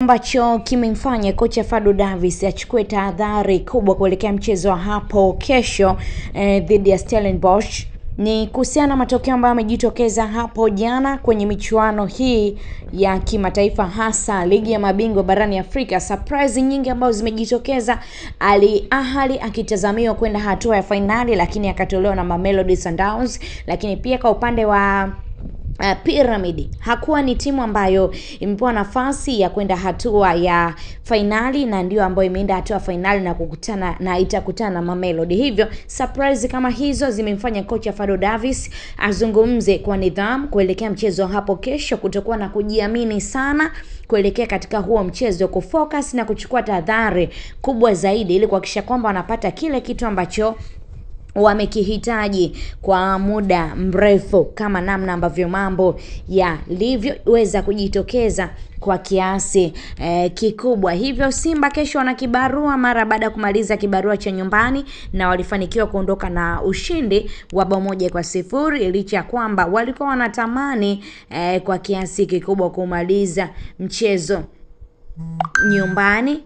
Ambacho kimemfanya kocha Fadlu Davis achukue tahadhari kubwa kuelekea mchezo hapo kesho dhidi ya Stellenbosch ni kuhusiana na matokeo ambayo yamejitokeza hapo jana kwenye michuano hii ya kimataifa, hasa ligi ya mabingwa barani Afrika. Surprise nyingi ambazo zimejitokeza, Al Ahly akitazamiwa kwenda hatua ya finali lakini akatolewa na Mamelodi Sundowns. Lakini pia kwa upande wa Pyramid hakuwa ni timu ambayo imepewa nafasi ya kwenda hatua ya finali, na ndio ambayo imeenda hatua ya finali na kukutana na itakutana na Mamelodi. Hivyo surprise kama hizo zimemfanya kocha Fadlu Davis azungumze kwa nidhamu kuelekea mchezo hapo kesho, kutokuwa na kujiamini sana kuelekea katika huo mchezo, kufocus na kuchukua tahadhari kubwa zaidi ili kuhakikisha kwamba wanapata kile kitu ambacho wamekihitaji kwa muda mrefu, kama namna ambavyo mambo yalivyoweza kujitokeza kwa kiasi kikubwa. Hivyo Simba kesho wana kibarua mara baada ya kumaliza kibarua cha nyumbani, na walifanikiwa kuondoka na ushindi wa 1-0 licha kwamba walikuwa wanatamani kwa kiasi kikubwa kumaliza mchezo nyumbani.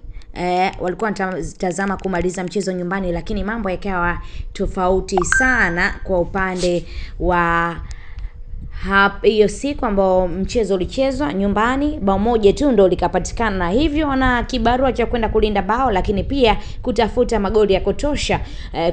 Walikuwa wanatazama kumaliza mchezo nyumbani, lakini mambo yakawa tofauti sana kwa upande wa hiyo siku ambao mchezo ulichezwa nyumbani. Bao moja tu ndio likapatikana, na hivyo wana kibarua cha kwenda kulinda bao, lakini pia kutafuta magoli ya kutosha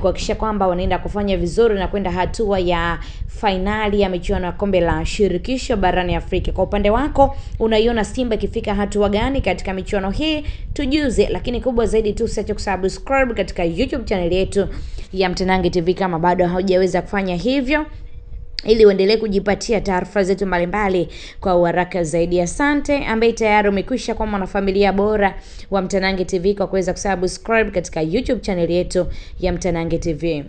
kuhakikisha kwamba wanaenda kufanya vizuri na kwenda hatua ya finali ya michuano ya kombe la shirikisho barani Afrika. Kwa upande wako unaiona Simba ikifika hatua gani katika michuano hii? Tujuze, lakini kubwa zaidi tu usiache kusubscribe katika YouTube channel yetu ya Mtanange TV kama bado haujaweza kufanya hivyo, ili uendelee kujipatia taarifa zetu mbalimbali kwa haraka zaidi. Asante ambaye tayari umekwisha kwa mwanafamilia bora wa Mtanange TV kwa kuweza kusubscribe katika YouTube channel yetu ya Mtanange TV.